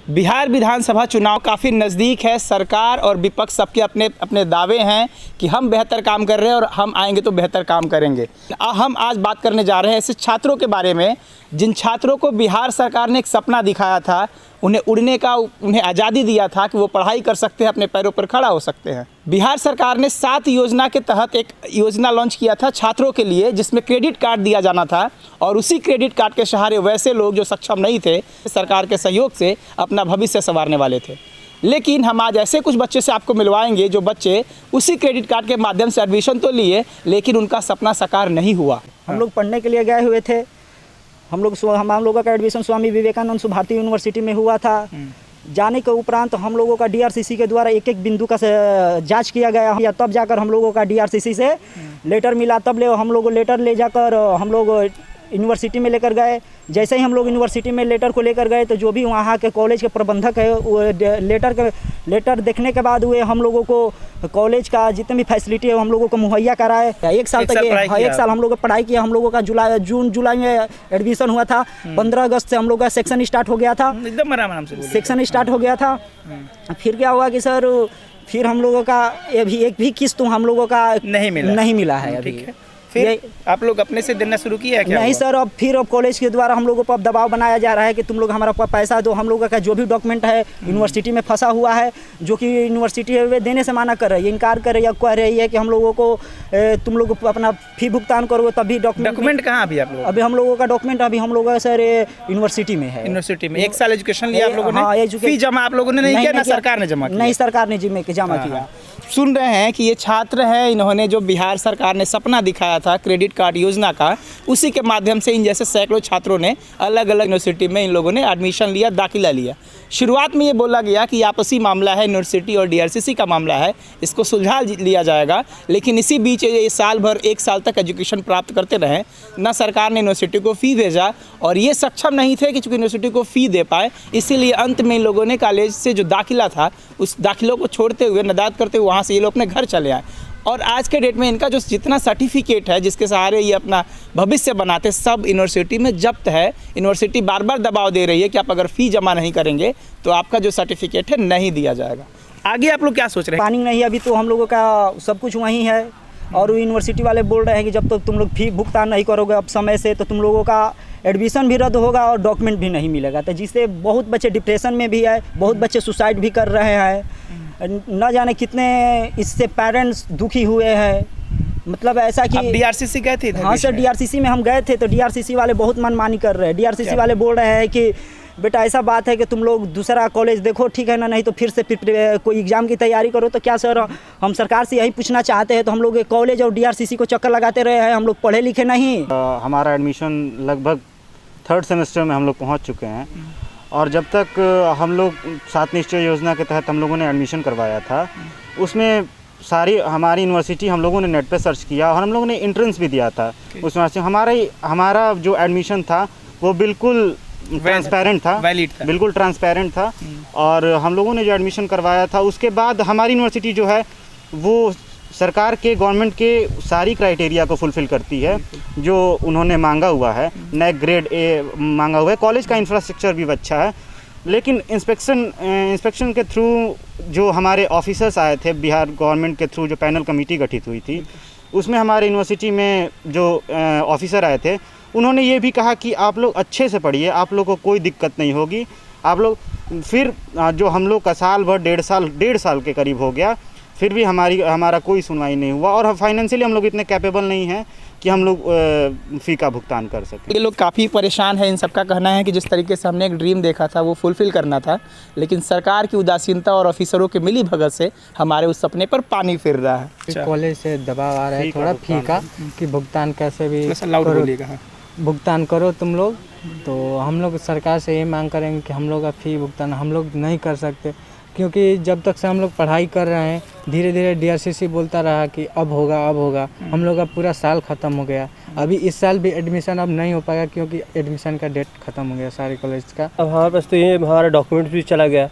बिहार विधानसभा चुनाव काफ़ी नज़दीक है। सरकार और विपक्ष सबके अपने अपने दावे हैं कि हम बेहतर काम कर रहे हैं और हम आएंगे तो बेहतर काम करेंगे। हम आज बात करने जा रहे हैं ऐसे छात्रों के बारे में जिन छात्रों को बिहार सरकार ने एक सपना दिखाया था, उन्हें उड़ने का, उन्हें आज़ादी दिया था कि वो पढ़ाई कर सकते हैं, अपने पैरों पर खड़ा हो सकते हैं। बिहार सरकार ने 7 योजना के तहत एक योजना लॉन्च किया था छात्रों के लिए, जिसमें क्रेडिट कार्ड दिया जाना था और उसी क्रेडिट कार्ड के सहारे वैसे लोग जो सक्षम नहीं थे, सरकार के सहयोग से अपना भविष्य संवारने वाले थे। लेकिन हम आज ऐसे कुछ बच्चे से आपको मिलवाएंगे जो बच्चे उसी क्रेडिट कार्ड के माध्यम से एडमिशन तो लिए, लेकिन उनका सपना साकार नहीं हुआ। हम लोग पढ़ने के लिए गए हुए थे। हम लोगों का एडमिशन स्वामी विवेकानंद भारतीय यूनिवर्सिटी में हुआ था। जाने के उपरांत हम लोगों का डीआरसीसी के द्वारा एक एक बिंदु का जांच किया गया, या तब जाकर हम लोगों का डीआरसीसी से लेटर मिला। तब हम लोग लेटर ले जाकर हम लोग यूनिवर्सिटी में लेकर गए। जैसे ही हम लोग यूनिवर्सिटी में लेटर को लेकर गए तो जो भी वहाँ के कॉलेज के प्रबंधक है, वो लेटर देखने के बाद वे हम लोगों को कॉलेज का जितने भी फैसिलिटी है वो हम लोगों को मुहैया कराए। एक साल हम लोग पढ़ाई किया। हम लोगों का जून जुलाई में एडमिशन हुआ था। 15 अगस्त से हम लोग का सेक्शन स्टार्ट हो गया था। सेक्शन स्टार्ट हो गया था। फिर क्या हुआ कि सर, फिर हम लोगों का एक भी किस्त हम लोगों का नहीं मिला है अभी। फिर आप लोग अपने से देना शुरू किया क्या? नहीं सर, अब कॉलेज के द्वारा हम लोगों पर अब दबाव बनाया जा रहा है कि तुम लोग हमारा पैसा दो। हम लोगों का जो भी डॉक्यूमेंट है यूनिवर्सिटी में फंसा हुआ है, जो कि यूनिवर्सिटी वे देने से मना कर रही है, इनकार कर रही है, कह रही है कि हम लोगों को तुम लोग अपना फी भुगतान करोगे तभी डॉक्यूमेंट कहाँ अभी आप लोग? अभी हम लोगों का डॉक्यूमेंट अभी हम लोग सर यूनिवर्सिटी में है। यूनिवर्सिटी में 1 साल एजुकेशन लिया आप लोगों ने? हाँ, फी जमा आप लोगों ने नहीं किया ना सरकार ने जमा किया? नहीं, सरकार ने जमा किया। सुन रहे हैं कि ये छात्र हैं, इन्होंने जो बिहार सरकार ने सपना दिखाया था क्रेडिट कार्ड योजना का, उसी के माध्यम से इन जैसे सैकड़ों छात्रों ने अलग अलग यूनिवर्सिटी में इन लोगों ने एडमिशन लिया, दाखिला लिया। शुरुआत में ये बोला गया कि आपसी मामला है, यूनिवर्सिटी और डीआरसीसी का मामला है, इसको सुलझा लिया जाएगा। लेकिन इसी बीच ये साल भर 1 साल तक एजुकेशन प्राप्त करते रहे, ना सरकार ने यूनिवर्सिटी को फ़ी भेजा और ये सक्षम नहीं थे कि चूँकि यूनिवर्सिटी को फ़ी दे पाए, इसीलिए अंत में इन लोगों ने कॉलेज से जो दाखिला था उस दाखिलों को छोड़ते हुए, नदाद करते हुए वहाँ से ये लोग अपने घर चले आए। और आज के डेट में इनका जो जितना सर्टिफिकेट है जिसके सहारे ये अपना भविष्य बनाते, सब यूनिवर्सिटी में जब्त है। यूनिवर्सिटी बार बार दबाव दे रही है कि आप अगर फ़ी जमा नहीं करेंगे तो आपका जो सर्टिफिकेट है नहीं दिया जाएगा। आगे आप लोग क्या सोच रहे हैं? प्लानिंग नहीं, अभी तो हम लोगों का सब कुछ वहीं है और यूनिवर्सिटी वाले बोल रहे हैं कि जब तक तुम लोग फ़ी भुगतान नहीं करोगे अब समय से, तो तुम लोगों का एडमिशन भी रद्द होगा और डॉक्यूमेंट भी नहीं मिलेगा। तो जिससे बहुत बच्चे डिप्रेशन में भी है, बहुत बच्चे सुसाइड भी कर रहे हैं। न जाने कितने इससे पेरेंट्स दुखी हुए हैं। मतलब ऐसा कि डीआरसीसी गए थे? हाँ सर, डीआरसीसी में हम गए थे तो डीआरसीसी वाले बहुत मनमानी कर रहे हैं। डीआरसीसी वाले बोल रहे हैं कि बेटा ऐसा बात है कि तुम लोग दूसरा कॉलेज देखो, ठीक है ना, नहीं तो फिर से कोई एग्ज़ाम की तैयारी करो। तो क्या सर, हम सरकार से यही पूछना चाहते हैं, तो हम लोग कॉलेज और डीआरसीसी को चक्कर लगाते रहे हैं, हम लोग पढ़े लिखे नहीं। हमारा एडमिशन लगभग 3rd सेमेस्टर में हम लोग पहुँच चुके हैं और जब तक हम लोग 7 निश्चय योजना के तहत हम लोगों ने एडमिशन करवाया था, उसमें सारी हमारी यूनिवर्सिटी हम लोगों ने नेट पे सर्च किया और हम लोगों ने एंट्रेंस भी दिया था। उसमें से हमारा जो एडमिशन था वो बिल्कुल ट्रांसपेरेंट था, बिल्कुल ट्रांसपेरेंट था। और हम लोगों ने जो एडमिशन करवाया था उसके बाद हमारी यूनिवर्सिटी जो है वो सरकार के, गवर्नमेंट के सारी क्राइटेरिया को फुलफ़िल करती है जो उन्होंने मांगा हुआ है। नए ग्रेड ए मांगा हुआ है। कॉलेज का इंफ्रास्ट्रक्चर भी अच्छा है, लेकिन इंस्पेक्शन के थ्रू जो हमारे ऑफिसर्स आए थे बिहार गवर्नमेंट के थ्रू, जो पैनल कमेटी गठित हुई थी, उसमें हमारे यूनिवर्सिटी में जो ऑफिसर आए थे उन्होंने ये भी कहा कि आप लोग अच्छे से पढ़िए, आप लोगों को कोई दिक्कत नहीं होगी। आप लोग फिर जो हम लोग का साल भर 1.5 साल के करीब हो गया, फिर भी हमारा कोई सुनवाई नहीं हुआ और फाइनेंशियली हम लोग इतने कैपेबल नहीं हैं कि हम लोग फ़ी का भुगतान कर सकें। ये लोग काफ़ी परेशान हैं। इन सबका कहना है कि जिस तरीके से हमने एक ड्रीम देखा था वो फुलफ़िल करना था, लेकिन सरकार की उदासीनता और ऑफिसरों के मिली भगत से हमारे उस सपने पर पानी फिर रहा है। कॉलेज से दबाव आ रहा है थोड़ा फ़ी का कि भुगतान कैसे भी भुगतान करो तुम लोग। तो हम लोग सरकार से ये मांग करेंगे कि हम लोग का फ़ी भुगतान हम लोग नहीं कर सकते, क्योंकि जब तक से हम लोग पढ़ाई कर रहे हैं, धीरे धीरे डीआरसीसी बोलता रहा कि अब होगा। हम लोग का पूरा साल ख़त्म हो गया। अभी इस साल भी एडमिशन अब नहीं हो पाएगा क्योंकि एडमिशन का डेट ख़त्म हो गया सारे कॉलेज का। अब हमारे पास तो ये हमारा डॉक्यूमेंट भी चला गया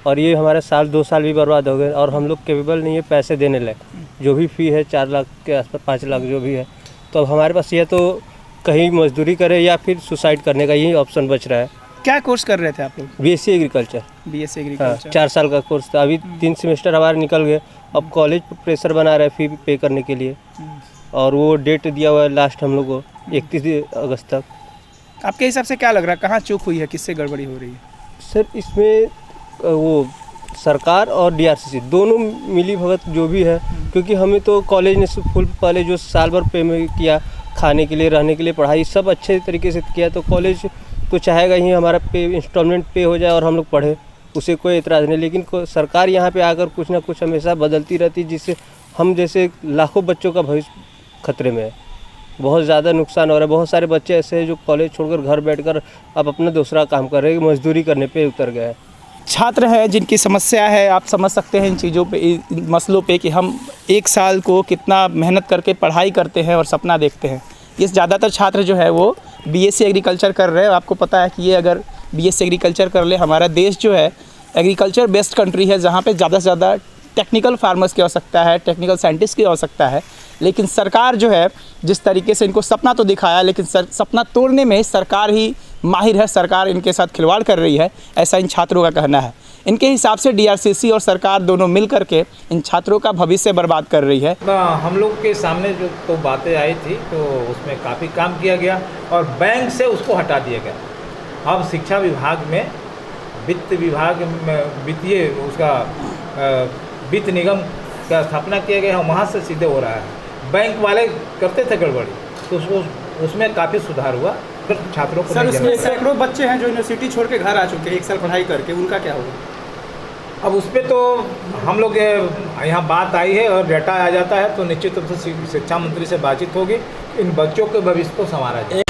और ये हमारे 2 साल भी बर्बाद हो गए और हम लोग केपेबल नहीं है पैसे देने लायक। जो भी फ़ी है 4 लाख के आसपास, 5 लाख जो भी है, तो अब हमारे पास ये तो कहीं मजदूरी करे या फिर सुसाइड करने का यही ऑप्शन बच रहा है। क्या कोर्स कर रहे थे आप लोग? BSc agriculture. BSc हाँ, एग्रीकल्चर। 4 साल का कोर्स था। अभी 3 सेमेस्टर हमारे निकल गए। अब कॉलेज प्रेशर बना रहे फी पे करने के लिए, और वो डेट दिया हुआ है लास्ट हम लोग को 31 अगस्त तक। आपके हिसाब से क्या लग रहा है, कहाँ चूक हुई है, किससे गड़बड़ी हो रही है? सर इसमें वो सरकार और DRCC दोनों मिली भगत जो भी है, क्योंकि हमें तो कॉलेज ने फुल पहले जो साल भर पे में किया, खाने के लिए, रहने के लिए, पढ़ाई सब अच्छे तरीके से किया, तो कॉलेज तो चाहेगा ही हमारा पे इंस्टॉलमेंट पे हो जाए और हम लोग पढ़े, उसे कोई एतराज़ नहीं। लेकिन सरकार यहाँ पे आकर कुछ ना कुछ हमेशा बदलती रहती है, जिससे हम जैसे लाखों बच्चों का भविष्य खतरे में है। बहुत ज़्यादा नुकसान हो रहा है। बहुत सारे बच्चे ऐसे हैं जो कॉलेज छोड़कर घर बैठकर अब अपना दूसरा काम कर रहे हैं, मजदूरी करने पे उतर गए हैं। छात्र हैं जिनकी समस्या है, आप समझ सकते हैं इन चीज़ों पे, इन मसलों पे, कि हम एक साल को कितना मेहनत करके पढ़ाई करते हैं और सपना देखते हैं। ये ज़्यादातर छात्र जो है वो BSc एग्रीकल्चर कर रहे हैं। आपको पता है कि ये अगर BSc एग्रीकल्चर कर ले, हमारा देश जो है एग्रीकल्चर बेस्ड कंट्री है, जहाँ पे ज़्यादा से ज़्यादा टेक्निकल फार्मर्स की आवश्यकता है, टेक्निकल साइंटिस्ट की आवश्यकता है। लेकिन सरकार जो है जिस तरीके से इनको सपना तो दिखाया, लेकिन सपना तोड़ने में सरकार ही माहिर है, सरकार इनके साथ खिलवाड़ कर रही है, ऐसा इन छात्रों का कहना है। इनके हिसाब से DRCC और सरकार दोनों मिल करके इन छात्रों का भविष्य बर्बाद कर रही है। हम लोग के सामने जो तो बातें आई थी, तो उसमें काफ़ी काम किया गया और बैंक से उसको हटा दिया गया। अब शिक्षा विभाग में, वित्त विभाग में वित्तीय उसका वित्त निगम का स्थापना किया गया है, वहाँ से सीधे हो रहा है। बैंक वाले करते थे गड़बड़ी, तो उसमें काफ़ी सुधार हुआ। छात्रों को सर, उसमें सैकड़ों बच्चे हैं जो यूनिवर्सिटी छोड़ के घर आ चुके हैं 1 साल पढ़ाई करके, उनका क्या होगा? अब उस पर तो हम लोग यहाँ बात आई है और डाटा आ जाता है, तो निश्चित रूप से शिक्षा मंत्री से बातचीत होगी, इन बच्चों के भविष्य को संवारा जाए।